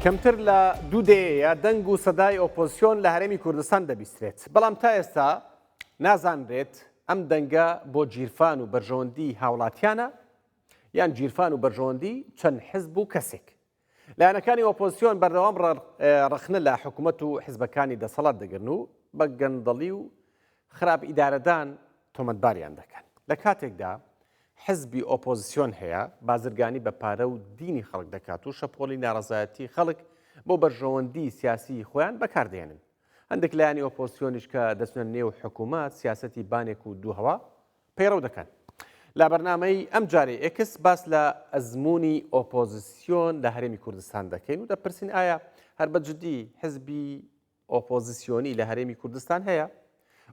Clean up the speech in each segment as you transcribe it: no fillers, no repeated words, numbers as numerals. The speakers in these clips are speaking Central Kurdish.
کەمتر لە 2 دەیە دەنگ و سەدای ئۆپۆزیسیۆن لە هەرێمی کوردستان دەبیسترێت. بەڵام تا ئێستا نازانرێت ئەم دەنگە بۆ گیرفان و بەرژەوەندی هاوڵاتیانە یان گیرفان و بەرژەوەندی چەند حزب و کەسێک. لایەنەکانی ئۆپۆزیسیۆن بەردەوام ڕەخنە لە حکوومەت و حیزبەکانی دەسەڵات دەگرن و بە گەندەڵی و خراپ ئیدارەدان تۆمەتباریان دەکەن. لە کاتێکدا حزبی ئۆپۆزیسیۆن هەیە بازرگانی بە پارە و دینی خەڵک دەکات و شەپۆلی ناڕەزایەتی خەڵک بۆ بەرژەوەندی سیاسی خۆیان بەکاردێنن. هەندێک لایانی ئۆپۆزیسیۆنیش کە دەچنە نێو حکوومەت سیاسەتی بانێک و دووهەوا پەیڕەو دەکەن. لە بەرنامەی ئەم جارێ ئێکس باس لە ئەزموونی ئۆپۆزیسیۆن لە هەرێمی کوردستان دەکەین و دەپرسین ئایا هەر بەجددی حزبی ئۆپۆزیسیۆنی لە هەرێمی کوردستان هەیە؟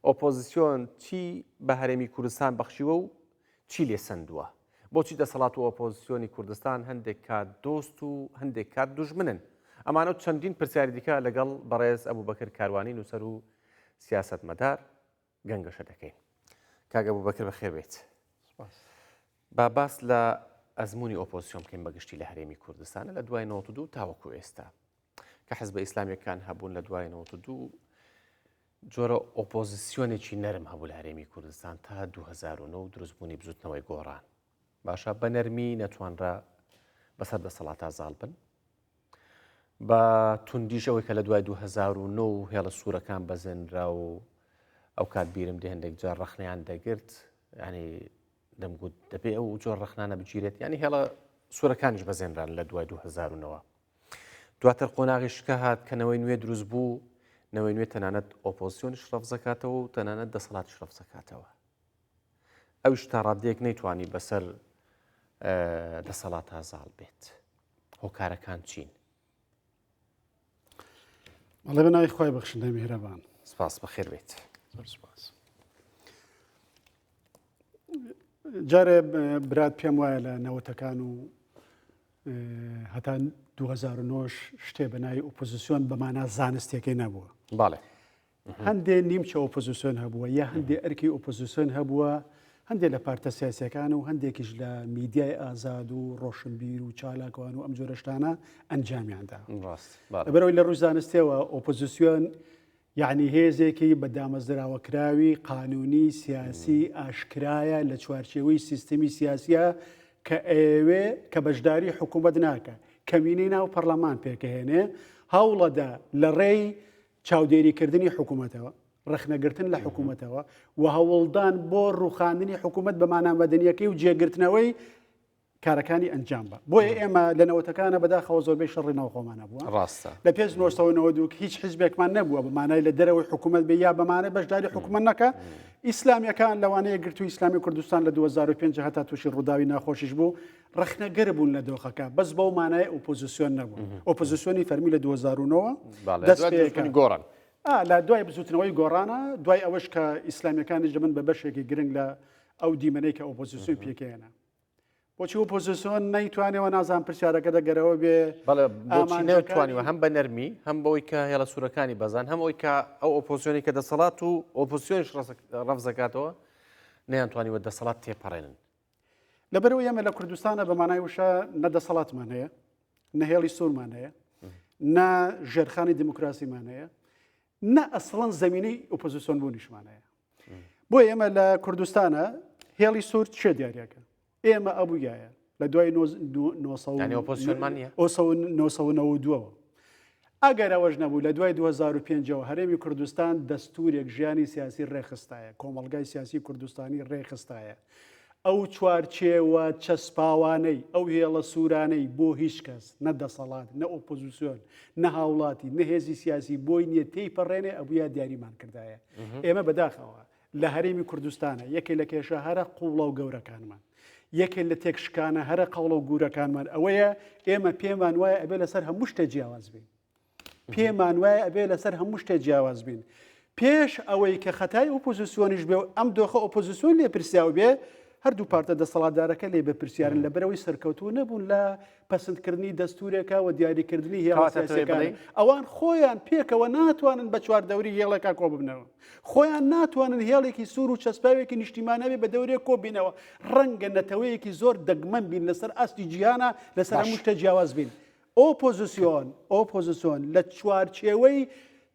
ئۆپۆزیسیۆن چی بە هەرێمی کوردستان بەخشیوە و چی لێ سندووە؟ بۆچی دەسەڵات و ئۆپۆزیسیۆنی کوردستان هەندێک کات دۆست و هەندێک کات دوژمنن؟ ئەمانە چەندین پرسیاری دیکە لەگەڵ بەڕێز ئەبوبەکر کاروانی نووسەر و سیاسەتمەدار گەنگەشە دەکەین. کاک ئەبوبەکر بەخێر بێت. با باس لە ئەزموونی ئۆپۆزیسیۆن بکەین بەگشتی لە هەرێمی کوردستانە لە دوای 92 تاوەکو ئێستا کە حیزبە ئیسلامیەکان هەبوون لە دوای 92 جۆرە ئۆپۆزیسیۆنێکی نەرم هەبوو لە هەرێمی کوردستان تا 2009 دروستبوونی بزوتنەوەی گۆڕان. باشە بە نەرمی نەتوانرا بەسەر دەسەڵات ئازاڵ بن. بە توندیش ئەوەی کە لە دوای 2009 هێڵە سوورەکان بەزێنرا و ئەو کات بیرم دێ هەندێک جار ڕەخنەیان دەگرت، ینی دەمگوت دەبێ ئەو جۆر ڕەخنانە بگیرێت، ینی هێڵە سوورەکانیش بەزێنران لە دوای 2009. دواتر قۆناغی شکە هات کە نەوەی نوێ دروست بوو، نەوەی نوێ تەنانەت ئۆپۆزیسیۆنیش ڕەفزەکاتەوە و تەنانەت دەسەڵاتیش ڕەفزەکاتەوە. ئەویش تا ڕادەیەک نەیتوانی بەسەر دەسەڵات ئازاڵ بێت. هۆکارەکان چین؟ بەڵێ بەناوی خۆی بەخشندە میهرەبان. سپاس بەخێر بێت. زۆر سپاس. جارێ برات پێم وایە لە نەوەتەکان و هەتا 2009 شتێ بەناوی ئۆپۆزیسیۆن بەمانە زانستیەکەی نەبووە. باڵێ. هەندێ نیمچە ئۆپۆزیسیۆن هەبووە یا هەندێ ئەرکی ئۆپۆزیسیۆن هەبووە، هەندێک لە پارتە سیاسیەکان و هەندێکیش لە میدیای ئازاد و ڕۆشنبیر و چالاکوان و ئەم جۆرە شتانە ئەنجامیاندا. لەبەرەوەی لە ڕووی زانستیەوە ئۆپۆزیسیۆن یعنی هێزێکی بە دامەزراوەکراوی قانونی سیاسی ئاشکرایە لە چوارچێوەی سیستەمی سیاسیە کە ئێوێ کە بەشداری حکوومەت ناکە، کەمینەی ناو پەرلەمان پێکەهێنێ، هەوڵەدا لە ڕێی چاودێریکردنی حکوومەتەوە، ڕخنەگرتن لە حکوومەتەوە و هەوڵدان بۆ ڕوخاندنی حکوومەت بە مانامەدەنیەکەی و جێگرتنەوەی کارەکانی ئەنجام بە. بۆیە ئێمە لە نەوەتەکانە بەداخەوە زۆربەی شەڕی ناوخۆمانە بووە. ڕاستە. لە پێش 1992 هیچ حیزبێکمان نەبووە بەمانای لە دەرەوەی حکوومەت بێ یا بەمانە بەشداری حکوومەت نەکە. ئیسلامیەکان لەوانەیە گرتووی ئیسلامی کوردستان لە 2005 هەتا تووشی ڕووداوی ناخۆشیش بوو، ڕخنەگەر بوون لە دۆخەکە، بەس بەو مانای ئۆپۆزیسیۆن نەبوو. ئۆپۆزیسیۆنی فەرمی لە 2009 دەست پێکەوە گۆڕان. لە دوای بزوتنەوەی گۆڕانە، دوای ئەوەش کە ئیسلامیەکانیش دەبن بە بەشێکی گرنگ لە ئەو دیمەنەی کە ئۆپۆزیسیۆن پێکەهێنا. بۆچی ئۆپۆزیسیۆن نەیتوانێەوە نازان پرسیارەکە دەگەرەوە بێ؟ بۆچی نەتوانیوە هەم بە نەرمی هەم بەوەی کە هێڵە سوورەکانی بەزان هەم ئەوەی کە ئەو ئۆپۆزیسیۆنی کە دەسەڵات و ئۆپۆزیسیۆنیش ڕەفزەکاتەوە نەیانتوانیوە دەسەڵات تێپەڕێنن. لەبەرەوەی ئێمە لە کوردستانە بەمانای وشە نە دەسەڵاتمان هەیە، نە هێڵی سوورمان هەیە، نە ژێرخانی دیموکراسیمان هەیە، نە ئەسڵەن زەمینەی ئۆپۆزیسیۆن بوونیشمان هەیە. بۆ ئێمە لە کوردستانە هێڵی سوور چێ دیارەکە؟ ئێمە ئەبوویایە لە دوای 1992ەوە. ئەگەر ئەوەش نەبوو لە دوای 2005ەوە هەرێمی کوردستان دەستورێک ژیانی سیاسی ڕێخستایە، کۆمەڵگای سیاسی کوردستانی ڕێخستایە. ئەو چوارچێوە چەسپاوانەی ئەو هێڵە سوورانەی بۆ هیچ کەس نە دەسەڵات نە ئۆپۆزیسیۆن نە هاوڵاتی نە هێزی سیاسی بۆی نییە تێیپەڕێنێ ئەبووە دیاریمان کردایە. ئێمە بەداخەوە لە هەرێمی کوردستانە یەکێک لە کێشە هەرە قوڵە و گەورەکانمان، یەکێک لە تێکشکانە هەرە قەوڵە و گورەکانمان ئەوەیە ئێمە پێمان وایە ئەبێ لەسەر هەموو شتێ جیاواز بین. پێمان وایە ئەبێ لەسەر هەموو شتێ جیاواز بین. پێش ئەوەی کە خەتای ئۆپۆزیسیۆنیش بێ و ئەم دۆخە ئۆپۆزیسیۆن لێ پرسیاو بێ، هەردوو پارتە دەسەڵاتدارەکە لێ بە پرسیارن لەبەرەوەی سەرکەوتوو نەبوون لە پەسەندکردنی دەستورێکە و دیاریکردنی هێڵە سیاسیەکان. ئەوان خۆیان پێکەوە ناتوانن بە چواردەوری هێڵێکا کۆ ببنەوە، خۆیان ناتوانن هێڵێکی سوور و چەسپاوێکی نیشتیمانەوێ بە دەورێک کۆ بینەوە. ڕەنگە نەتەوەیەکی زۆر دەگمەن بین لەسەر ئاستی جیهانە، لەسەر هەموو شتە جیاواز بین. ئۆپۆزیسیۆن لە چوارچێوەی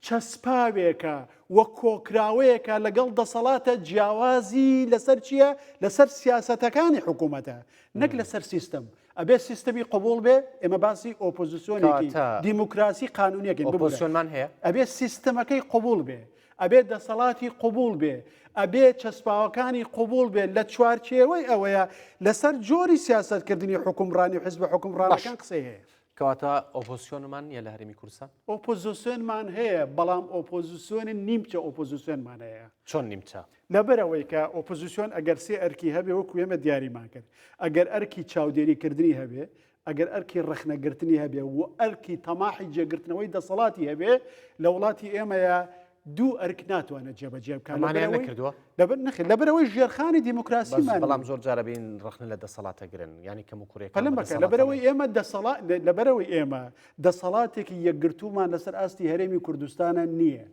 چەسپاوێکە وە کۆکراوەیەکە لەگەڵ دەسەڵاتە جیاوازی لەسەر چییە؟ لەسەر سیاسەتەکانی حکوومەتە نەک لەسەر سیستەم. ئەبێ سیستەمی قبول بێ، ئێمە باسی ئۆپۆزیسیۆنێکی دیموکراسی قانونیەکەین ئۆپۆزیسیۆنمان هەیە، ئەبێ سیستەمەکەی قبول بێ، ئەبێ دەسەڵاتی قبول بێ، ئەبێ چەسپاوەکانی قبول بێ لە چوارچێوەی ئەوەیە لەسەر جۆری سیاستکردنی حکومڕانی و حیزب حکومڕانەکان قسەی هەیە. کەواتە ئۆپۆزیسیۆنمان یە لە هەرێمی کوردستان؟ ئۆپۆزیسیۆنمان هەیە، بەڵام ئۆپۆزیسیۆنی نیمچە ئۆپۆزیسیۆنمان هەیە. چۆن نیمچە؟ لەبەرەوەی کە ئۆپۆزیسیۆن ئەگەر سێ ئەرکی هەبێ وەکو ئێمە دیاریمان کرد، ئەگەر ئەرکی چاودێریکردنی هەبێ، ئەگەر ئەرکی ڕەخنەگرتنی هەبێ و ئەرکی تەماحی جێگرتنەوەی دەسەڵاتی هەبێ لە وڵاتی ئێمەیە دوو ئەرک ناتوانێت جێبەجێ بکات. لەبەرەوەی ژێرخانی دیموکراسیمان، بەڵام زۆر جارە بین ڕخنە لە دەسەڵاتە گرن، ینی کەم و کوڕێک لەبەرەوەی ئێمە دەسەڵاتێکی یەکگرتومان لەسەر ئاستی هەرێمی کوردستانە نییە.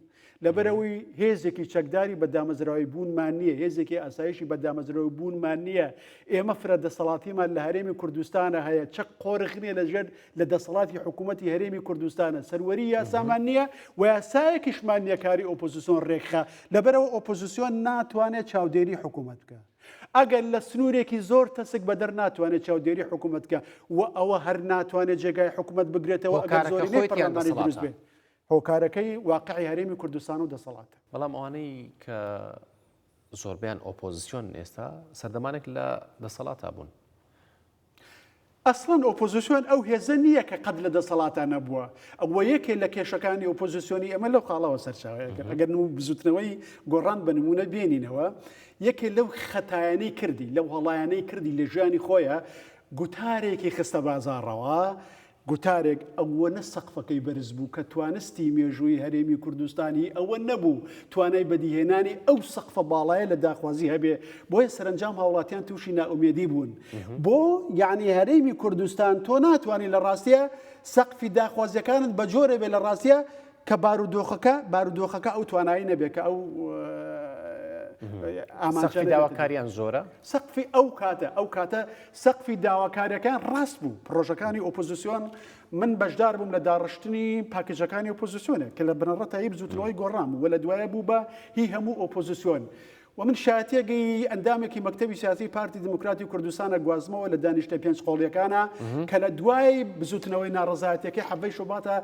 لەبەرەوەی هێزێکی چەکداری بە دامەزراوی بوونمان نییە، هێزێکی ئاسایشی بە دامەزراوی بوونمان نییە. ئێمە فرە دەسەڵاتیمان لە هەرێمی کوردستانە هەیە، چەک قۆرخنیە لەژێر لە دەسەڵاتی حکوومەتی هەرێمی کوردستانە، سەروەری یاسامان نییە و یاسایەکیشمان نییە کاری ئۆپۆزیسیۆن ڕێکخە. لەبەرەوە ئۆپۆزیسیۆن ناتوانێت چاودێری حکوومەت بکە. ئەگەر لە سنوورێکی زۆر تەسک بەدەر ناتوانێت چاودێری حکوومەت بکە و ئەوە هەر ناتوانێت جێگای حکوومەت بگرێتەوە ئەگەر زۆری پەرلەمانی دروست بێت. هۆکارەکەی واقعی هەرێمی کوردستان و دەسەڵاتە. بەڵام ئەوانەی کە زۆربیان ئۆپۆزیسیۆن ئێستا سەردەمانێک لە دەسەڵاتە بوون. ئەسڵەن ئۆپۆزیسیۆن ئەو هێزە نییە کە قەت لە دەسەڵاتە نەبووە. ئەوە یەکێ لە کێشەکانی ئۆپۆزیسیۆنی ئەمە لەو خاڵەوە سەرچاوەیە. ئەگەر بزوتنەوەی گۆڕان بە نمونە بێنینەوە، یەکێ لەو خەتایانەی کردی، لەو هەڵایانەی کردی لە ژیانی خۆیە، گوتارێکی خستە بازاڕەوە، گوتارێک ئەوەنە سەقفەکەی بەرز بوو کە توانستی مێژووی هەرێمی کوردستانی ئەوە نەبوو توانای بەدیهێنانی ئەو سەقفە باڵایە لە داخوازی هەبێ. بۆیە سەرنجام هاوڵاتیان تووشی نائومێدی بوون. بۆ یعنی هەرێمی کوردستان تۆ ناتوانانی لە ڕاستیە سەقفی داخوازیەکانت بە جۆرە بێ لە ڕاستیە کە بارودۆخەکە ئەو توانایی نەبێت کە ئەو سەقفی داواکاریان زۆرە. سەقفی ئەو کاتە سەقفی داواکاریەکان ڕاست بوو. پرۆژەکانی ئۆپۆزیسیۆن من بەشدار بووم لە داڕشتنی پاکێجەکانی ئۆپۆزیسیۆنە کە لە بنەڕەتایی بزوتنەوەی گۆڕام و لە دوایە بوو بە هی هەموو ئۆپۆزیسیۆن. و من شایەتێکی ئەندامێکی مەکتەبی سیاسی پارتی دموکراتی کوردستانە گوازمەوە لە دانیشتە پێنج قۆڵیەکانە کە لە دوای بزوتنەوەی ناڕزایەتەکەی حەڤەی شوباتە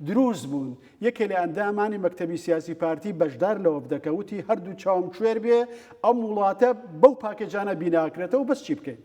دروست بوون. یەکێ لە ئەندامانی مەکتەبی سیاسی پارتی بەشدار لەوە بدەکەوتی هەردوو چاوم کوێر بێ ئەم وڵاتە بەو پاکێجانە بیناکرێتەوە بەس چی بکەین؟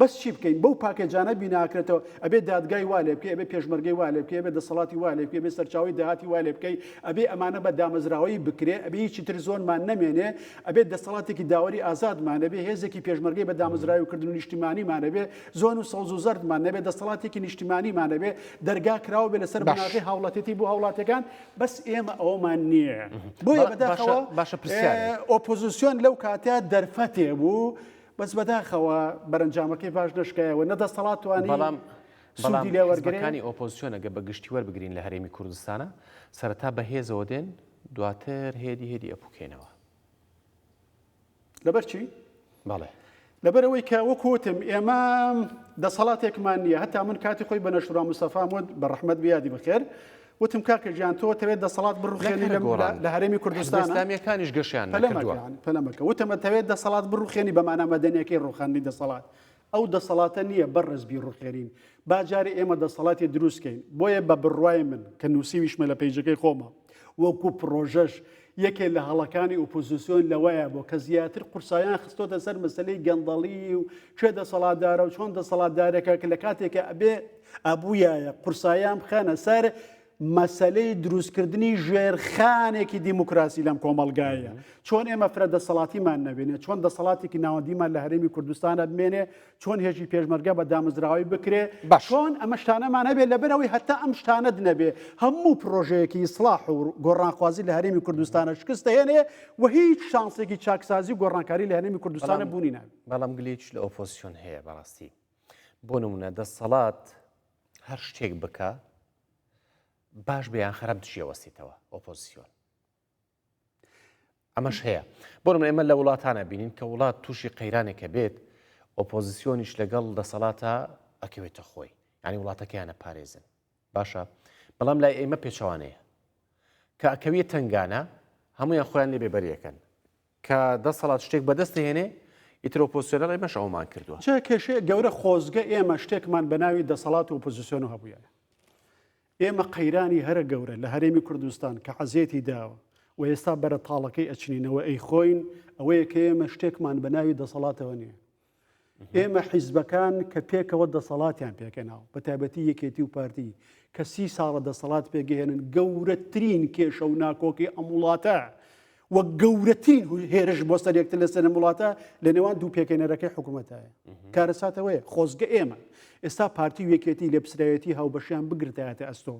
بەس چی بکەین؟ بەو پاکێجانە بیناکرێتەوە ئەبێ دادگای وا لێ بکەی، ئەبێ پێشمەرگەی وا لێ بکەی، ئەبێ دەسەڵاتی وا لێ بکەی، ئەبێ سەرچاوی داهاتی وا لێ بکەی، ئەبێ ئەمانە بە دامەزراوەی بکرێ، ئەبێ هیچی تر زۆنمان نەمێنێ، ئەبێ دەسەڵاتێکی داوەری ئازادمان نەبێ، هێزێکی پێشمەرگەی بە دامەزراوی و کردن و نیشتیمانیمان نەبێ، زۆن و سەوز و زەردمان نەبێ، دەسەڵاتێکی نیشتیمانیمان نەبێ، دەرگا کراوە بێ لەسەر بناغی هاوڵاتێتی بۆ هاوڵاتەکان. بەس ئێمە ئەوەمان نییە. بۆیە بەداخەوە ئۆپۆزیسیۆن لەو کاتیا دەرفەتێ بوو، بەس بەداخەوە بەرەنجامەکەی باش دەشکایەوە نەدەسەڵات توانی سوودی لێ وەرگرێ. بەڵام هۆپۆزیسیۆن ئەگە بە گشتی وەربگرین لە هەرێمی کوردستانە سەرەتا بەهێزەوە دێن، دواتر هێدی ئەپوکێنەوە. لەبەر چی؟ بەڵێ لەبەرەوەی کە وەکوتم ئێمە دەسەڵاتێکمان نییە. هەتا من کاتی خۆی بە نەشورا مستەفا مۆد بە ڕەحمەت بیادی بخێر وتم کاکە گیان تۆ تەوێت دەسەڵات بڕوخێنی لە هەرێمی کوردستان ئیسلامیەکانیش گەشیان نەکردووە. پەلەمەکە وتمە تەوێت دەسەڵات بڕوخێنی بەمانە مەدەنیەکەی ڕوخاندنی دەسەڵات. ئەو دەسەڵاتە نییە بەڕێزبی ڕوخێرین. باجارێ ئێمە دەسەڵاتی دروستکەین. بۆیە بە بڕوای من کە نووسیویشمە لە پەیجەکەی خۆمە وەکو پرۆژەش یەکێ لە هەڵەکانی ئۆپۆزیسیۆن لەوەیە بۆ کە زیاتر قورسایان خستۆتە سەر مەسەلەی گەندەڵی و کوێ دەسەڵاتدارە و چۆن دەسەڵاتدارێکە کە لە کاتێکە ئەبێ ئەبوویایە قورسایان بخەنە سەر مەسەلەی دروستکردنی ژێرخانێکی دیموکراسی لەم کۆمەلگایە. چۆن ئێمە فرە دەسەڵاتیمان نەبێنێت، چۆن دەسەڵاتێکی ناوەندیمان لە هەرێمی کوردستانە بمێنێ، چۆن هێژی پێشمەرگە بە دامەزراوی بکرێ، چۆن ئەمە شتانەمان هەبێت لەبەرەوەی هەتا ئەم شتانەت نەبێ هەموو پرۆژەیەکی ئیسلاح و گۆڕانخوازی لە هەرێمی کوردستانە شکست دەهێنێ و هیچ شانسێکی چاکسازی و گۆڕانکاری لە هەرێمی کوردستانە بوونی نابێت. بەڵام گلێکی لە ئۆپۆزیسیۆن هەیە بەڕاستی. بۆ نمونە دەسەڵات هەر شتێک بکە باش بەیان خراپ دژیەوەستیتەوە ئۆپۆزیسیۆن. ئەمەش هەیە. بۆ نمونە ئێمە لە وڵاتانە بینین کە وڵات تووشی قەیرانێکە بێت ئۆپۆزیسیۆنیش لەگەڵ دەسەڵاتە ئەکەوێتە خۆی، یعنی وڵاتەکەیانە پارێزن. باشە بەڵام لای ئێمە پێچوانەیە کە ئەکەویە تنگانە هەمویان خۆیان لێ بێبەریەکەن کە دەسەڵات شتێک بەدەست هێنێ ئیتر ئۆپۆزیسیۆنەڵ ئێمەش ئەومان کردووە چه کێشەیە گەورە خۆزگە ئێمە شتێکمان بە ناوی دەسەڵات و ئۆپۆزیسیۆن هەبووە ئێمە قەیرانی هەرە گەورە لە هەرێمی کوردستان کە حەزێتی داوە و ئێستا بەرە تاڵەکەی ئەچنینەوە ئەی خۆین ئەوەیە کە ئێمە شتێکمان بە ناوی دەسەڵاتەوە نییە ئێمە حیزبەکان کە پێکەوە دەسەڵاتیان پێکەناو بە تایبەتی یەکێتی و پارتی کە 30 ساڵە دەسەڵات پێگەهێنن گەورەترین کێشە و ناکۆکی ئەم وڵاتە وە گەورەترین هێرش بۆ سەرێکتر لەسەر وڵاتە لە نێوان دوو پێکەنەرەکەی حکوومەتایە کارەساتەوەیە خۆزگە ئێمە ئێستا پارتی و یەکێتی لە پسرایەتی هاوبەشیان بگرتایەتە ئەستۆ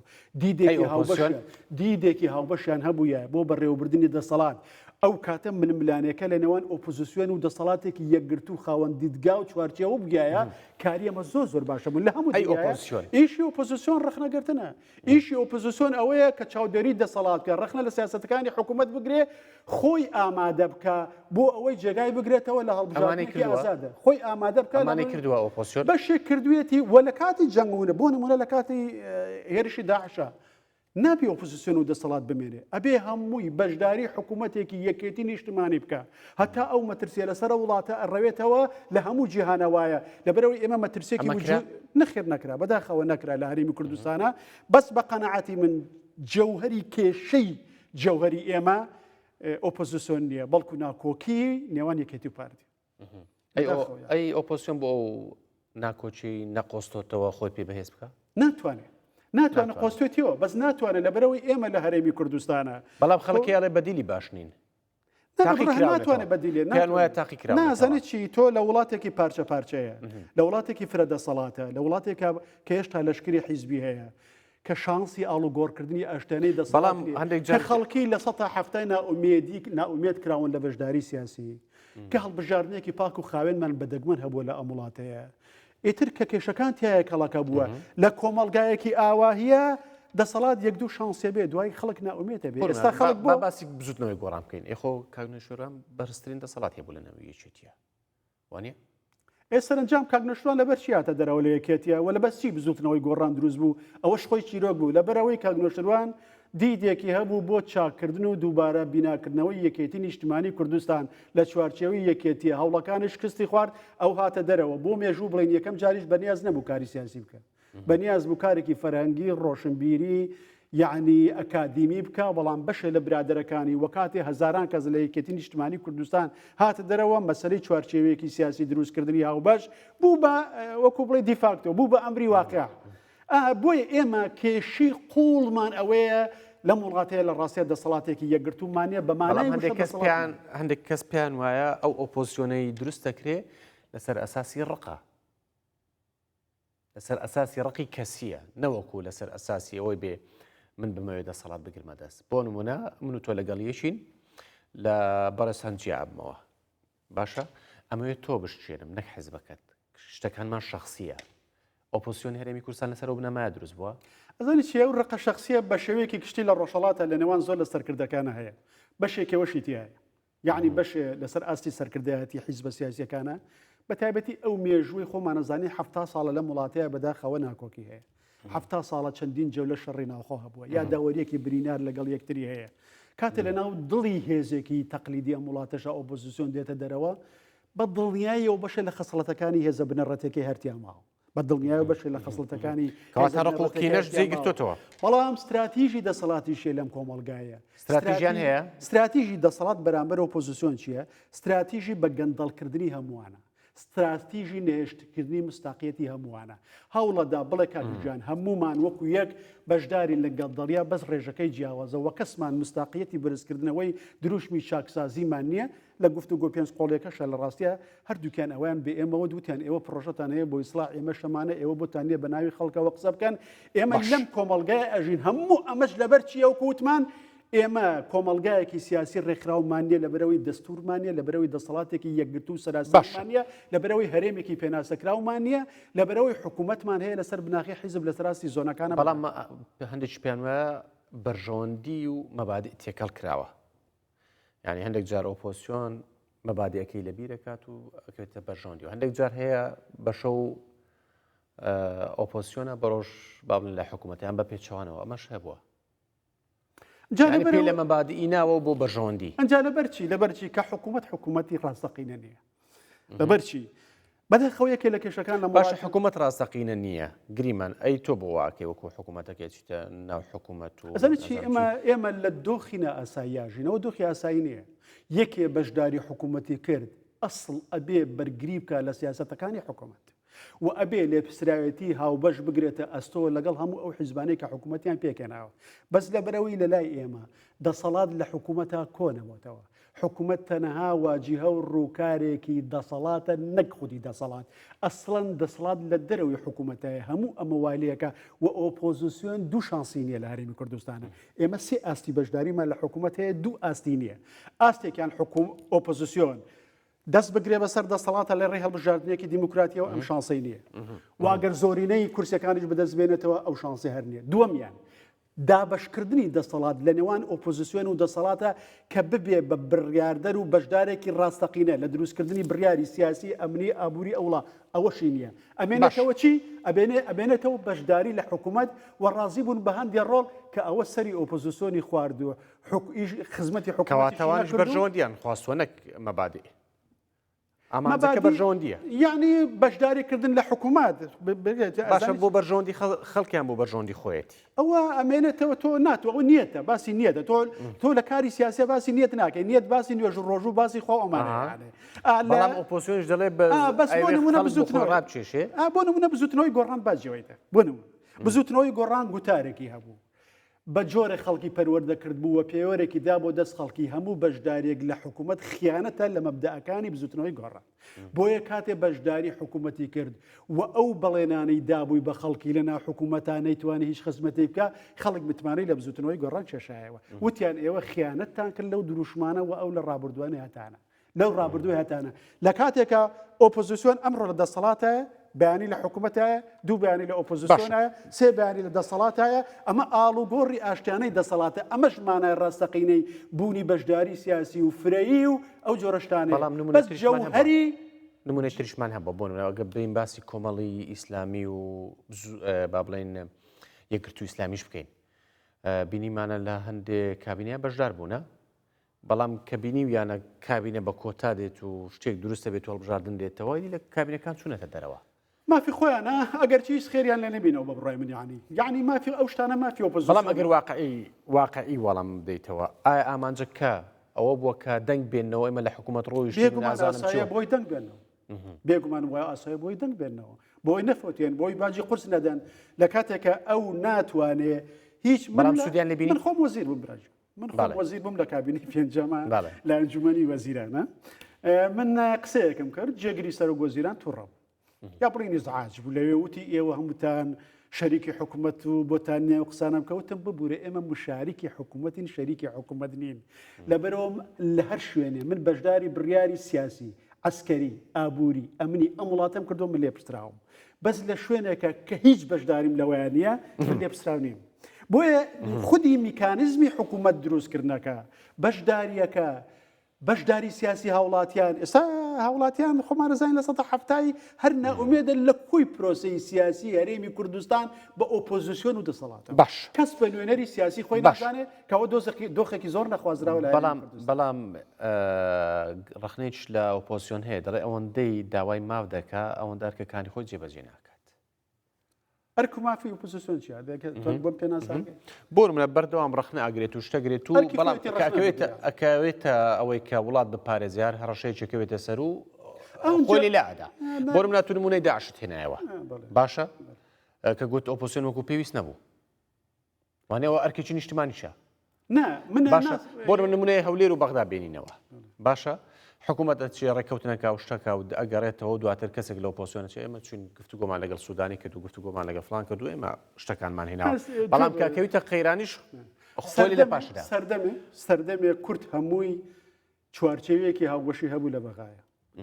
دیدێکی هاوبەشیان هەبووە بۆ بەڕێوەبردننی دەسەڵات ئەو کاتە منملانەکە لە نێوان ئۆپۆزیسیۆن و دەسەڵاتێکی یەکگرت و خاوەن دیدگا و چوارچێوە بگایە کاری ئەمە زۆر باشە بوون لە هەموو ئیشی ئۆپۆزیسیۆن ڕخنەگرتنە ئیشی ئۆپۆزیسیۆن ئەوەیە کە چاودێری دەسەڵات کە ڕخنە لە سیاسەتەکانی حکوومەت بگرێ خۆی ئامادە بکە بۆ ئەوەی جێگای بگرێتەوە لە هەڵبژاردنێکی ئازادە خۆی ئامادە بکە کردووە ئۆپۆزیسیۆن بەشێک کردوێتی وە لە کاتی جەنگونە بۆ نمونە لە کاتی هێرشی داعشە نابی ئۆپۆزیسیۆن و دەسەڵات بمێنێ ئەبێ هەمووی بەشداری حکوومەتێکی یەکێتی نیشتمانی بکە هەتا ئەو مەترسیە لەسەر وڵاتە ئەڕەوێتەوە لە هەموو جیهانەوایە لەبەرەوەی ئێمە مەترسێکی نەخێر نەکرا بەداخەوە نەکرا لە هەرێمی کوردستانە بەس بە قەنەعەتی من جەوهەری کێشەی جەوهەری ئێمە ئۆپۆزیسیۆن نییە بەڵکو ناکۆکی نێوان یەکێتی و پارتی ئەی ئۆپۆزیسیۆن بۆ ئەو ناکۆچی نەقۆستۆتەوە خۆی پێ بەهێز بکە ناتوانێت قۆستێتیەوە بەس ناتوانێت لەبەرەوەی ئێمە لە هەرێمی کوردستانە بەڵام خەڵکیاڵێ بەدیلی باش نین ناتوانێت بەدیلێ نازانێت چی تۆ لە وڵاتێکی پارچە پارچەیە لە وڵاتێکی فرەدەسەڵاتە لە وڵاتێکە کە هێشتا لەشکری حیزبی هەیە کە شانسی ئاڵوگۆڕکردنی ئەشتانەی دەسەڵات خەڵکی لە 1970 ناومێت کراون لە بەشداری سیاسی کە هەڵبژاردنێکی پاک و خاوێنمان بەدەگمەن هەبووە لە ئەم وڵاتەیە ئیتر کە کێشەکان تایە کەڵەکە بووە لە کۆمەڵگایەکی ئاواهیە دەسەڵات یەک دوو شانسێ بێ دوای خەڵک ناومێتە بێ ئێستا خەڵک بۆ باسی بزوتنەوەی گۆڕام بکەین ئێخۆ کاگنێشۆران بەرزترین دەسەڵات هەبوو لەنەوەی یەکێتیە وانە ئێستا ئەنجام کاگنێشوان لەبەر چیاتە دەرەوە لە یەکێتیە و لەبەر چی بزوتنەوەی گۆڕان دروست بوو ئەوەش خۆی چیرۆک بوو لەبەرەوەی کاگنێشوان دیدێکی هەبوو بۆ چاکردن و دووبارە بیناکردنەوەی یەکێتی نیشتمانی کوردستان لە چوارچێوی یەکێتیە هەوڵەکانی شکستی خوارد ئەو هاتە دەرەوە بۆ مێژوو بڵین یەکەم جاریش بەنیاز نەبوو کاری سیاسی بکە بەنیاز بوو کارێکی فەرهەنگی ڕۆشنبیری یعنی ئەکادیمی بکە بەڵام بەشە لە برادەرەکانی وەکاتی هەزاران کەس لە یەکێتی نیشتمانی کوردستان هاتە دەرەوە مەسەلەی چوارچێوەیەکی سیاسی دروستکردنی هاوبەش بوو بە وەکو بڵێ دیفاکتۆ بوو بە ئەمری واقع بۆیە ئێمە کێشی قوڵمان ئەوەیە لەم وڵاتەیە لە ڕاستیە دەسەڵاتێکی یەکگرتومانە بەمانای هەندێک کەس پیان وایە ئەو ئۆپۆزیسیۆنەی دروست دەکرێ لەسەر ئەساسی ڕقە لەسەر ئەساسی ڕقی کەسیە نەوەکو لەسەر ئەساسی ئەوەی بێ من بمەوێت دەسەڵات بگرمە دەست بۆ نمونە من و تۆ لەگەڵ یەکین لە بەرەس هەنجیا بمەوە باشە ئەمەوێت تۆ بشتێنم نەک حیزبەکەت شتەکانمان شخصیە ئۆپۆزیسیۆن هەرێمی کوردستان لەسەر ئەو بنەمایە دروست بووە ئەزانی چی ئەو ڕقە شخصیە بە شێوەیەکی گشتی لە ڕۆژهەڵاتە لە نێوان زۆر لە سەرکردەکانە هەیە بەشێکەوەشی تایە یعنی بەشێ لەسەر ئاستی سەرکردایەتی حیزبە سیاسیەکانە بە تایبەتی ئەو مێژووی خۆمانەزانی 70 ساڵە لەم وڵاتەیە بەداخەوە ناکۆکی هەیە 70 ساڵە چەندین جەولە شەڕی ناوخۆ هەبووە یا داوەریەکی برینار لەگەڵ یەکتری هەیە کاتە لە ناو دڵی هێزێکی تەقلیدی ئەم وڵاتەشە ئۆپۆزیسیۆن دێتە دەرەوە بە دڵنیاییەوە بەشە لە خەسڵەتەکانی هێزە بنەڕەتێکی هەرتیان ماوە بە دڵنیایە بەشێ لە خەسڵەتەکانی کەواتەڕقڵکینەش جێگرتوتەوە بەڵام استراتیژی دەسەڵاتیشێ لەم کۆمەڵگایە استراتیژیان هەیە استراتیژی دەسەڵات بەرامبەر ئۆپۆزیسیۆن چییە استراتیژی بە گەندەڵکردنی هەمووانە استراتیژی نهێشتکردنی مستاقیەتی هەمووانە هەوڵەدا بڵێ کاکوجان هەمومان وەکو یەک بەشداری لە گەڵدەڵیا بەس ڕێژەکەی جیاوازەوە کەسمان مستاقیەتی بەرزکردنەوەی دروشمی چاکسازیمان نییە لە گفتوگۆ پێنج قۆڵێکەشە لە ڕاستیە هەردووکیان ئەویان بێ ئێمەوە دووتیان ئێوە پرۆژەتان هەیە بۆ ئیسلاح ئێمە شەمانە ئێوە بۆتان نیە بە ناوی خەڵکەوە قسە بکەن ئێمە لەم کۆمەڵگای ئەژین هەموو ئەمەش لەبەر چیە و کووتمان ئێمە کۆمەڵگایەکی سیاسی ڕێکخراومانە لە بەرەوەی دەستورمانە لە بەرەوەی دەسەڵاتێکی یەکگرتو و سەراسیمانە لە بەرەوەی هەرێمێکی پێناسەکراومانە لە بەرەوەی حکوومەتمان هەیە لەسەر بناغی حیزب لە سەراستی زۆنەکانە بەڵام هەندێک پێیان وایە بەرژەوەندی و مەبادئ تێکەڵ کراوە یعنی هەندێک جار ئۆپۆزیسیۆن مەبادئەکەی لەبیر دەکات و ئەکەوێتە بەرژەوەندی و هەندێک جار هەیە بەشە و ئۆپۆزیسیۆنە بەڕۆژ بابن لە حکوومەتیان بە پێچوانەوە ئەمەش هەبووە پێ لە مەبادئی ناوە بۆ بەژۆندی ئەنجا لەبەرچی کە حکوومەتی ڕاستەقینە نییە لەبەرچی بەدەخەوەیەکێ لە کێشەکان لە باشە حکوومەت ڕاستەقینە نییە گریمان ئەی تۆ بۆ واکەی وەکو حکوومەتەکێتە ناو حکوومەت و ئەزانیی ئێمە لە دۆخینە ئاساییاژینەوە دۆخی ئاسایی نییە یەکێ بەشداری حکوومەتی کرد ئەسڵ ئەبێ بەرگری بکە لە سیاسەتەکانی حکوومەت و ئەبێ لێ پسراوەتی هاوبەش بگرێتە ئەستۆ لەگەڵ هەموو ئەو حیزبانەی کە حکوومەتیان پێکەناوە بەس لە بەرەوەی لە لای ئێمە دەسەڵات لە حکوومەتە کۆنەبووتەوە حکوومەت تەنەها واجیهە و ڕووکارێکی دەسەڵاتە نەک خودی دەسەڵات ئەسڵەن دەسەڵات لە دەرەوەی حکوومەتەیە هەموو ئەمە والیەکە و ئۆپۆزیسیۆن دوو شانسی نیە لە هەرێمی کوردستانە ئێمە سێ ئاستی بەشداریمان لە حکوومەت هەیە دوو ئاستی نییە ئاستێکیان ئۆپۆزیسیۆن دەست بگرێ بەسەر دەسەڵاتە لە ڕێ هەڵبژاردنێکی دیموکراتیەوە ئەم شانسەی نییە واگەر زۆرینەی کورسەکانیش بەدەست بێنێتەوە ئەو شانسی هەر نییە دووەمیان دابشکردنی دەسەڵات لە نێوان ئۆپۆزیسیۆن و دەسەڵاتە کە ببێ بە بڕیاردەر و بەشدارێکی ڕاستەقینە لە دروستکردنی بڕیاری سیاسی ئەمنی ئابووری ئەوڵا ئەوەشی نییە ئەمێنێتەوە چی ئەبێنێتەوە بەشداری لە حکوومەت و ڕازی بوون بە هەندێ ڕۆڵ کە ئەوە سەری ئۆپۆزیسیۆنی خواردووە خزمەتی حکوومەتەوانش بەرژەوەندیان خواستووە نەک مەبادئ ئامانجەکە بەرژەوەندیە یعنی بەشداریکردن لە حکوومەت باشە بۆ بەرژەوەندی خەڵکیان بۆ بەرژەوەندی خۆیەتی ئەوە ئەمێنێتەوە تۆ ناتوە ئەو نیەتە باسی نیەتە تۆ لە کاری سیاسی باسی نیەت ناکەی نیەت باسی نوێژ ڕۆژ و باسی خۆ ئەمانە بەڵام ئۆپۆزیسیۆنش دەڵێ بچێشێ بۆ نمونە بزوتنەوەی گۆڕان باجیەوەیتە بۆ نمونە بزوتنەوەی گۆڕان گوتارێکی هەبوو بە جۆرە خەڵکی پەروەردەکرد بووە پێوەرێکی دا بۆ دەست خەڵکی هەموو بەشدارێک لە حکوومەت خیانەتە لە مەبدەعەکانی بزوتنەوەی گۆڕان بۆیە کاتێ بەشداری حکوومەتی کرد و ئەو بەڵێنانەی دابووی بە خەڵکی لە ناو حکوومەتان نەیتوانێت هیچ خزمەتی بکە خەڵک متمانەی لە بزوتنەوەی گۆڕان کێشایەوە وتیان ئێوە خیانەتتان کرد لەو دروشمانە و ئەو لە ڕابردووانە هەتانە لەو ڕابردووی هەتانە لە کاتێکە ئۆپۆزیسیۆن ئەمڕۆ لە دەسەڵاتە بەیانی لە حکوومەتایە دوو بەیانی لە ئۆپۆزیسیۆنایە سێ بەیانی لە دەسەڵاتایە ئەمە ئاڵوگۆڕی ئاشتیانەی دەسەڵاتە ئەمەش مانای ڕاستەقینەی بوونی بەشداری سیاسی و فرەیی و ئەو جۆرەشتانەیە بەس جەوهەری نمونەی تریشمان هەبە بۆ ئەگە بین باسی کۆمەڵی ئیسلامی و با بڵێن یەکگرتو ئیسلامیش بکەین بینیمانە لە هەندێک کابینەیە بەشدار بوونە بەڵام کەبینی یانە کابینە بە کۆتا دێت و شتێک دروستە بێت هەڵبژاردن دێتەوە لە کابینەکان چوونەتە دەرەوە مافی خۆیانە ئەگەر چیش خێریان لە نبینەوە بە بڕای من یعنی مافی ئەو شتانە مافی ئۆپۆزیسیۆن بەڵام ئەگەر واقعی وەڵام بدەیتەوە ئایا ئامانجەکە ئەوە بووە کە دەنگ بێنەوە ئێمە لە حکوومەت ڕۆیشتین نازانم بۆی دەنگ بێنەوە بێگومان وایە ئاسایە بۆی دەنگ بێنەوە بۆی نەفۆتێن بۆی باجی قورس نەدەن لە کاتێکە ئەو ناتوانێ هیچ بەڵام سوودیان لێ بینی من خۆم وەزیر بووم براج من خۆم وەزیر بووم لە کابینی پێنجەمە لە ئەنجومەنی وەزیرانە من قسەیەکم کرد جێگری سەرۆک وەزیران تووڕە یا بڵێ نزعاج بوو لەوێ وتی ئێوە هەمووتان شەریکی حکوومەت و بۆتان نێ و قسانم کەوتم ببوورە ئێمە مشارکی حکوومەتین شەریکی حکوومەت نین لەبەرەوە لە هەر شوێنێ من بەشداری بڕیاری سیاسی عسکەری ئابووری ئەمنی ئەم وڵاتم کردو من لێ پرسراوم بەس لە شوێنێکە کە هیچ بەشداریم لەوەیان نییە من لێ پرسراو نیم بۆیە خودی میکانیزمی حکوومەت دروستکردنەکە بەشداریەکە بەشداری سیاسی هاوڵاتیان ئێستا هاوڵاتیان خۆمانەزانین لە سەد هەفتایی هەر نائومێدە لە کوی پرۆسەی سیاسی هەرێمی کوردستان بە ئۆپۆزیسیۆن و دەسەڵاتە باش کەس بە نوێنەری سیاسی خۆی نازانێت کەەوە دۆخێکی زۆر نەخوازراوە لە بەڵام ڕخنێکش لە ئۆپۆزیسیۆن هەیە دەڵێ ئەوەندەی داوای ماو دەکا ئەوەندارکەکانی خۆی جێبەجێ ناکات ئەرک مافی ئۆپۆزیسیۆن چیە بۆم پێ ناسانێت بۆ منە بەردەوام ڕخنە ئاگرێت و شتەگرێت و بەڵام ئەکەوێتە ئەوەی کە وڵات بپارێزیار هەڕەشەیەکەوێتە سەر و خۆی لەعدا بۆ منە تو نمونەی داعشت هێنایەوە باشە کە گوت ئۆپۆزیسیۆن وەکو پێویست نەبوو وانەوە ئەرکێکی نیشتمانیشە باشە بۆ من نمونەیە هەولێر و بەغدا بێنینەوە باشە حکوومەت چی ڕێککەوتنەکە و شتەکە و ئەگەڕێتەوە دواتر کەسێک لە ئۆپۆزیسیۆنە ئێمە چون گفتوگۆمان لەگەڵ سوودانی کرد و گفتوگۆمان لەگەڵ فڵان کرد و ئێمە شتەکانمان هێناوە بەڵام کاکەویتە قەیرانیش خۆی لە پاشدا سەردەمێ کورد هەمووی چوارچێویەکی هاوبەشی هەبوو لە بەغایە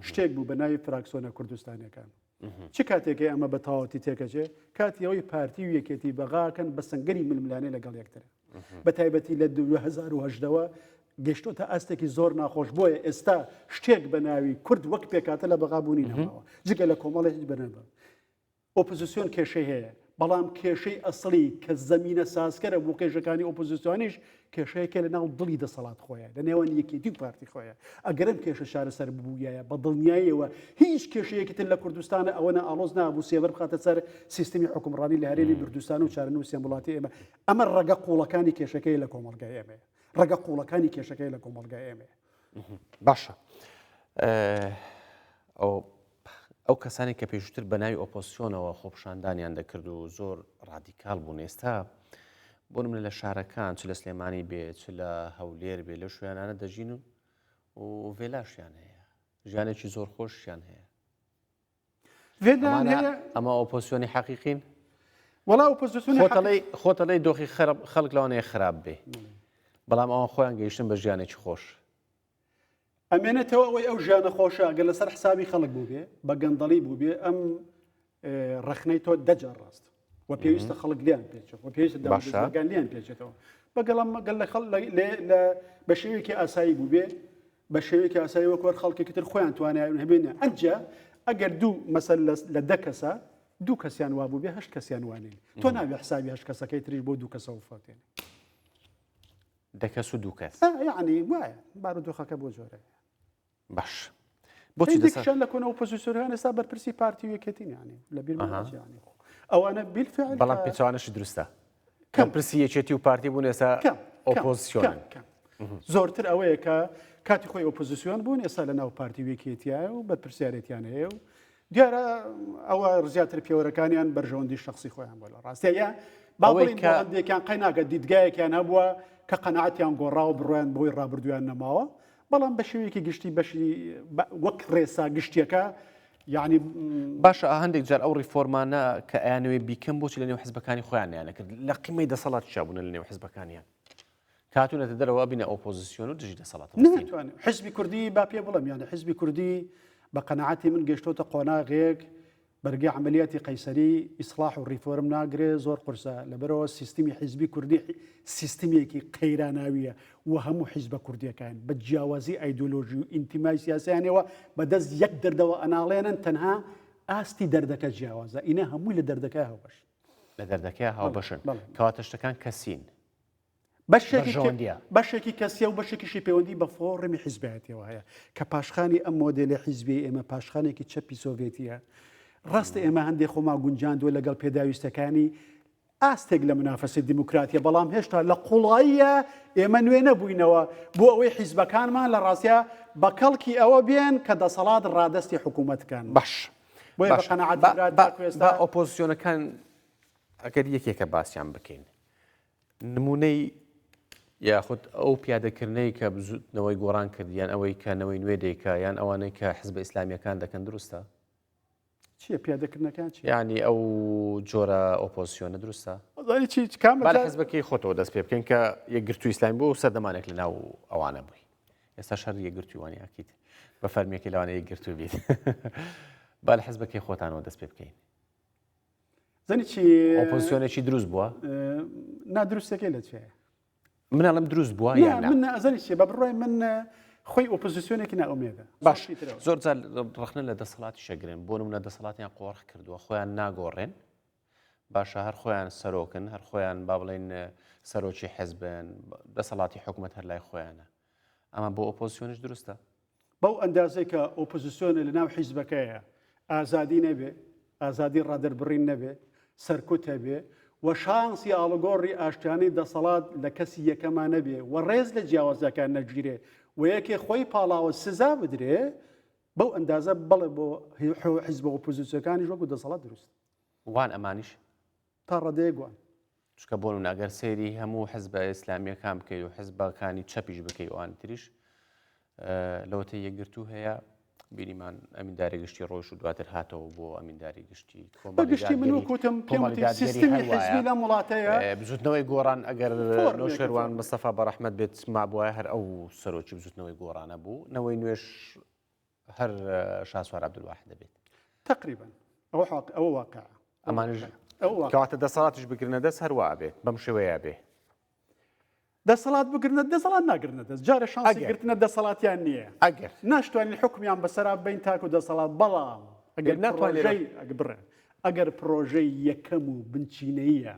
شتێک بوو بە ناوی فراکسۆنە کوردستانیەکان چ کاتێکی ئەمە بە تەواوەتی تێکەچێ کاتی ئەوەی پارتی و یەکێتی بەغاکەن بە سنگری ململانێ لەگەڵ یەکترە بە تایبەتی لە 2010ەوە گەشتۆتە ئاستێکی زۆر ناخۆش بۆیە ئێستا شتێک بە ناوی کورد وەک پێکاتە لە بەغابوونی نەماوە جگە لە کۆمەڵێکی بەنەبە ئۆپۆزیسیۆن کێشەی هەیە بەڵام کێشەی ئەسڵی کە زەمینە سازکەرە بۆ کێشەکانی ئۆپۆزیسیۆنیش کێشەیەکە لە ناو دڵی دەسەڵات خۆیان لە نێوان یەکێتی و پارتی خۆیان ئەگەرم کێشە شارەسەر ببوویایە بە دڵنیاییەوە هیچ کێشەیەکی تر لە کوردستانە ئەوەنە ئاڵۆز نابوو سێبەر بخاتە سەر سیستمی حکومڕانی لە هەرێمی کوردستان و چارەنووسیان وڵاتی ئێمە ئەمە ڕەگە قوڵەکانی کێشەکەی لە کۆمەڵگای ئێمەیە ڕەگە قوڵەکانی کێشەکەی لە کۆمەڵگای ئێمەیە باشە ئەو کەسانی کە پێشتر بە ناوی ئۆپۆزیسیۆنەوە خۆپشاندانیان دەکرد و زۆر ڕادیکال بوون ئێستا بۆ نمونە لە شارەکان چ لە سلێمانی بێت چ لە هەولێر بێ لە شوێنانە دەژین و ڤێلاشیان هەیە ژیانێکی زۆر خۆشیان هەیە ئەمە ئۆپۆزیسیۆنی حەقیقین وەڵا ئۆپۆزیسیۆنی خۆتەڵی دۆخی خەڵک لەوانەیە خراپ بێ بەڵام ئەوان خۆیان گەیشتن بە ژیانێکی خۆش ئەمێنێتەوە ئەوەی ئەو ژیانە خۆشە ئەگەر لەسەر حسابی خەڵک بوو بێ بە گەندەڵی بوو بێ ئەم ڕەخنەی تۆ دەجار ڕاست و پێویستە خەڵک لیان پێچێت و پێویستە داگان لیان پێچێتەوە بەگەڵ بە شێوەیەکی ئاسایی بوو بێ بە شێوەیەکی ئاسایی وەکوەر خەڵکێکی تر خۆیان توانایون هەبێنە ئەنجا ئەگەر دوو مەسەل لە دە کەسە دوو کەسیان وا بوو بێ هەشت کەسیان وانین تۆ نابێ حسابی هەشت کەسەکەی تریش بۆ دوو کەسە وفاتێن دەکەس و دوو کەس یعنی وایە بارودۆخەکە بۆ جۆرە باش بۆچی دەکشان لە کۆنە ئۆپۆزیسیۆنیان ئێستا بەرپرسی پارتی و یەکێتین یعنی لە بیر ینی ئەوانە بالفعل بەڵام پێچوانەشی دروستە کەم پرسی یەکێتی و پارتی بوون ئێستا ئۆپۆزیسیۆن زۆرتر ئەوەیە کە کاتی خۆی ئۆپۆزیسیۆن بوون ئێستا لە ناو پارتی و یەکێتیایە و بەرپرسیارەتیان هەیە و دیارە ئەوە زیاتر پێوەرەکانیان بەرژەوەندی شخصی خۆیان بۆ لە ڕاستەیە باڵێکیان قەیناگە دیدگایەکیان هەبووە کە قەنەعەتیان گۆڕاوە بڕۆیان بۆی ڕابردویان نەماوە بەڵام بە شێوەیەکی گشتی بەشی وەک ڕێسا گشتیەکە یعنی باشە هەندێک جار ئەو ڕیفۆرمانە کە ئەیانوێ بیکەم بۆچی لە نێو حیزبەکانی خۆیانیانە کرد لە قیمەی دەسەڵات چابوون لە نێو حیزبەکانیان کاتونەتە دەرەوە بینە ئۆپۆزیسیۆن و دژی دەسەڵات ناتوانێت حیزبی کوردی با پێ بڵم یانە حیزبی کوردی بە قەنەعەتی من گەشتۆتە قۆناغێک بەرگی عملیاتی قەیسەری ئیسلاح و ڕیفۆرم ناگرێ زۆر قورسە لەبەرەوە سیستمی حیزبی کوردی سیستمێکی قەیراناویە و هەموو حیزبە کوردیەکان بە جیاوازی ئایدۆلۆژی و ئینتیمای سیاسیانەوە بەدەست یەک دەردەوە ئەناڵێنن تەنها ئاستی دەردەکە جیاوازە ئینە هەمووی لە دەردەکە هاوبەش لە دەردەکە هاوبەشن کەواتە شتەکان کەسین بەشێکی کەسیە و بەشێکیشی پەیوەندی بە فۆڕمی حیزبایەتەوە هەیە کە پاشخانی ئەم مۆدێلی حیزبی ئێمە پاشخانێکی چەپی سۆڤێتیە ڕاستە ئێمە هەندێک خۆما گونجاندووە لەگەڵ پێداویستەکانی ئاستێک لە منافەسی دیموکراتیە بەڵام هێشتا لە قوڵاییە ئێمە نوێ نەبووینەوە بۆ ئەوەی حیزبەکانمان لە ڕاستە بە کەڵکی ئەوە بێن کە دەسەڵات ڕادستی حکوومەتکان باش بۆیە بە قەنەعەت ئۆپۆزیسیۆنەکان ئەگەر یەکێکە باسییان بکەین نمونەی یاخود ئەو پیادەکردنەی کە بزوتنەوەی گۆڕان کردیان ئەوەی کەنەوەی نوێ دەیکا یان ئەوانەی کە حزب ئیسلامیەکان دەکەن دروستە چیە پیادەکردنەکان ینی ئەو جۆرە ئۆپۆزیسیۆنە دروستە حزبەکەی خۆتەوە دەست پێ بکەین کە یەکگرتو ئیسلامی بوو سەردەمانێک لە ناو ئەوانە بووی ئێستا شەر یەکگرتووانی ئاکیت بە فەرمیێکی لەوانە یەکگرتو بیت با لە حزبەکەی خۆتانەوە دەست پێ بکەین زەنی چی ئۆپۆزیسیۆنێکی دروست بووە نادروستەکەی لە چێ منەڵم دروست بووە من ئەزانی چێ بە بڕۆی من خۆی ئۆپۆزیسیۆنێکی ناومێدە باش زۆر جار ڕخنە لە دەسەڵاتی شەگرن بۆ نمونە دەسەڵاتیان قۆڕخ کردووە خۆیان ناگۆڕێن باشە هەر خۆیان سەرۆکن هەر خۆیان با بڵێن سەرۆکی حیزبن دەسەڵاتی حکوومەت هەر لای خۆیانە ئەمە بۆ ئۆپۆزیسیۆنش دروستە بەو ئەندازەی کە ئۆپۆزیسیۆنە لە ناو حیزبەکەیە ئازادی نەبێ ئازادی ڕادەربڕین نەبێ سەرکوت هەبێ و شانسی ئاڵگۆڕی ئاشتیانی دەسەڵات لە کەسی یەکەمان نەبێ و ڕێز لە جیاوازەکان نەگیرێ و یەکێ خۆی پاڵاوە سزا بدرێ بەو ئەندازە بەڵێ بۆ حیزب ئۆپۆزیسیۆنەکانی وەکو دەسەڵات دروست وان ئەمانیش تا ڕەدەیە گوان چکە بۆ ناگەر سێری هەموو حزب ئیسلامیەکان بکەیت و حزبەکانی چەپیش بکەیت ئەوان تریش لەوەتە یەکگرتوو هەیە بینیمان ئەمینداری گشتی ڕۆژ و دواتر هاتەوە بۆ ئەمینداری گشتی بەگشتی من وەکوتم سیستمی حیزبی لە وڵاتەیە بزوتنەوەی گۆڕان ئەگەر نەوشێروان مستەفا بەڕەحمەت بێت مابووە هەر ئەو سەرۆکی بزوتنەوەی گۆڕانە بوو نەوەی نوێش هەر شاسوار عەبدولواحید دەبێت تقریبا ئەوە واقع ئەمانش کەواتە دەسەڵاتیش بگرنە دەست هەروە بێت بەم شێوەیە بێ دەسەڵات بگرنە دەسەڵات ناگرنە دەست جارە شانسیگرتنە دەسەڵاتیان نییە ئەگەر ناشتوانین حکمیان بەسەرا بین تاکو دەسەڵات بەڵام ئەگەر ناتوانێت بڕێ ئەگەر پرۆژەی یەکەم و بنچینەیە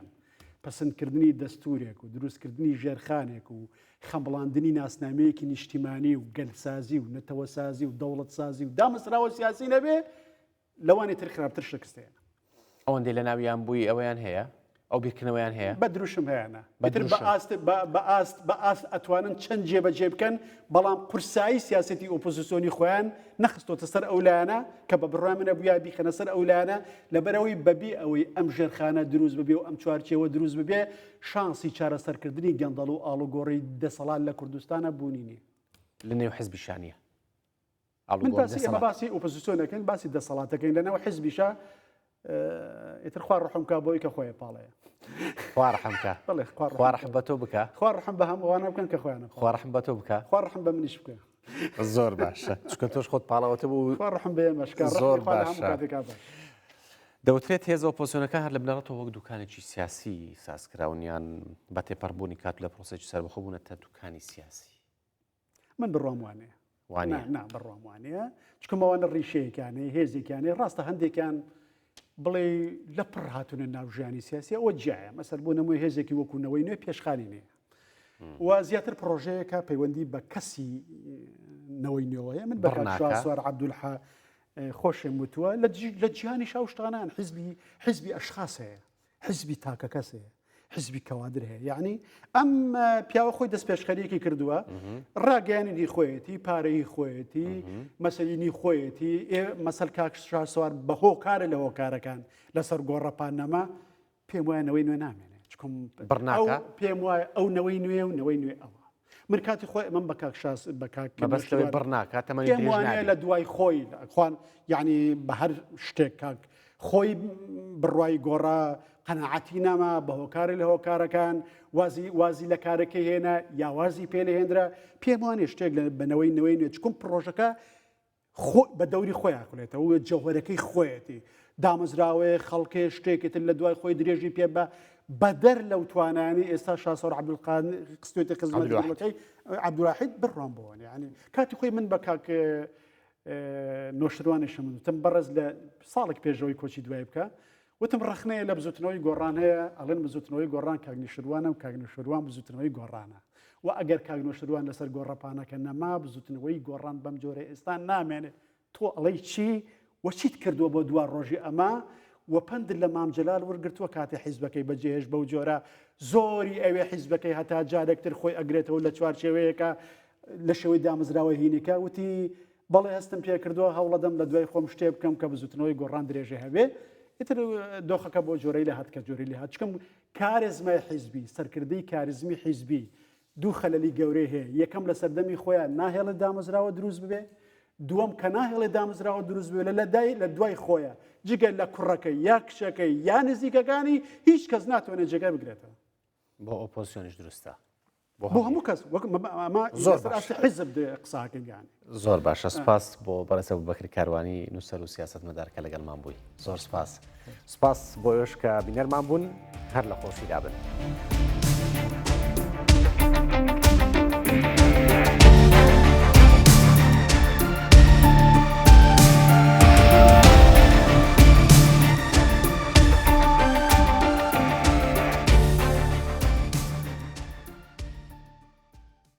پەسەندکردنی دەستورێک و دروستکردنی ژێرخانێک و خەمبڵاندنی ناسنامەیەکی نیشتیمانی و گەلسازی و نەتەوەسازی و دەوڵەتسازی و دامەزراوە سیاسی نەبێ لەوانی تر خراپتر شکستێنە. ئەوەندەی لە ناویان بووی ئەوەیان هەیە ئەو بیرکردنەوەیان هەیە بە دروشم هەیەە بە ئاست ئەتوانن چەند جێبەجێ بکەن بەڵام قورسایی سیاسەتی ئۆپۆزیسیۆنی خۆیان نەخستۆتە سەر ئەولایانە کە بە بڕای منە بوویا بیخەنە سەر ئەولایانە لەبەرەوەی بەبێ ئەوەی ئەم ژێرخانە دروست ببێ و ئەم چوارچێوە دروست ببێ شانسی چارەسەرکردنی گەندەڵ و ئاڵوگۆڕی دەسەڵات لە کوردستانە بوونی نیە لە نێو حزبی شانیە. من باسی ئۆپۆزیسیۆنەکەین باسی دەسەڵاتەکەین لەنەوە حزبیشە ئیتر خوار ڕحم کا بۆی کە خۆی پاڵەیە خوارحمکە خوارحم بە تۆ بکە خوار ڕحم بە هەمووانە بکەن کە خۆیانە خوارحم بە تۆ بکە خوار ڕحم بە منیش بکە زۆر باشە چکە تۆش خۆت پاڵەوەتە بوو خوار ڕحم بێ مەشکار زۆر باشە. دەوترێت هێز ئۆپۆزیسیۆنەکە هەر لە بنەڕەتەوە وەک دوکانێکی سیاسی سازکراونیان بە تێپەڕبوونی کات لە پرۆسێکی سەربەخۆبوونەتە دوکانی سیاسی. من بڕوام وانەیە وانە نا بڕوام وانەیە چکمەوانە ڕیشەیەکانەی هێزێکیانەی ڕاستە هەندێکیان بڵێ لە پڕ هاتوونە ناو ژیانی سیاسی ئەوە جیایە مەسەر بۆ نەمووی هێزێکی وەکوونەوەی نوێ پێشخانی نیە و زیاتر پرۆژەیەکە پەیوەندی بە کەسی نەوەی نوێوەیە من بە سوار عەبدولحا خۆشم وتووە لە جیهانی شاوشتانان حزبی ئەشخاص هەیە حزبی تاکە کەس هەیە حزبی کەوادر هەیە یعنی ئەم پیاوە خۆی دەست پێشخەریەکی کردووە ڕاگەیاننی خۆیەتی پارەی خۆیەتی مەسەلینی خۆیەتی مەسەل کاکشا سوار بە هۆکارە لە هۆکارەکان لەسەر گۆڕەپان نەما پێم وایە نەوەی نوێ نامێنێ چکم بڕناکە پێم وایە ئەو نەوەی نوێ و نەوەی نوێ ئەوە من کاتی خۆی من بە کاکشاس بە بەبەستەوەی بڕناکە تەمەنی پێم وایە لە دوای خۆی خوان یعنی بە هەر شتێک کاک خۆی بڕوای گۆڕا قەنەعەتی نەما بە هۆکاری لە هۆکارەکان وازی لە کارەکەی هێنا یاوازی پێ لە هێندرا پێم وانێ شتێک لە بنەوەی نوێی نوێ چکم پرۆژەکە بە دەوری خۆیان کولێتەوە و جەوهرەکەی خۆیەتی دامەزراوەیە خەڵکێ شتێکتر لە دوای خۆی درێژی پێ بەدەر لەو توانانی ئێستا شاسۆر عەبدولقادر قستوێتی خزمەتی عەبدولواحید بڕوام بۆن یعنی کاتی خۆی من بە کاک نۆشروانیشم وتم بەڕێز لە ساڵێک پێشەوەی کۆچی دوای بکە وتم ڕخنەیە لە بزوتنەوەی گۆڕان هەیە ئەڵێن بزوتنەوەی گۆڕان کاگنیشروانە و کاگنیشروان بزوتنەوەی گۆڕانە و ئەگەر کاگنۆشروان لەسەر گۆڕەپانەکە نەما بزوتنەوەی گۆڕان بەم جۆرە ئێستا نامێنێت تۆ ئەڵەی چی وەچیت کردووە بۆ دووار ڕۆژی ئەمە و پند لە مامجلال وەرگرتووە کاتی حیزبەکەی بەجێهێش بەو جۆرە زۆری ئەوێ حیزبەکەی هەتا جارێکتر خۆی ئەگرێتەوە لە چوارچێوەیەکە لە شێوەی دامەزراوە هینێکە وتی بەڵێ هەستم پێ کردووە هەوڵەدەم لە دوای خۆم شتێ بکەم کە بزوتنەوەی گۆڕان درێژە هەبێ ئیتر دۆخەکە بۆ جۆرەی لە هاتکە جۆری لە هات چکەم کارزمای حیزبی سەرکردەی کارزمی حیزبی دوو خەلەلی گەورەی هەیە یەکەم لە سەردەمی خۆیان ناهێڵە دامەزراوە دروست ببێ دووەم کە ناهێڵێ دامەزراوە دروست بێ لە دوای خۆیە جگەل لە کوڕەکەی یا کچەکەی یا نزیکەکانی هیچ کەس ناتوانێت جێگای بگرێتەوە بۆ ئۆپۆزیسیۆنیش دروستە بۆ هەموو کەس زۆر حیزب قساکەیان زۆر باشە سپاس بۆ بەرەسە بەکری کاروانی نووسەر و سیاسەتمەدارکە لەگەڵمان بووی زۆر سپاس بۆ ئێوەش کە بینەرمان بوون هەر لە خۆشی دابن.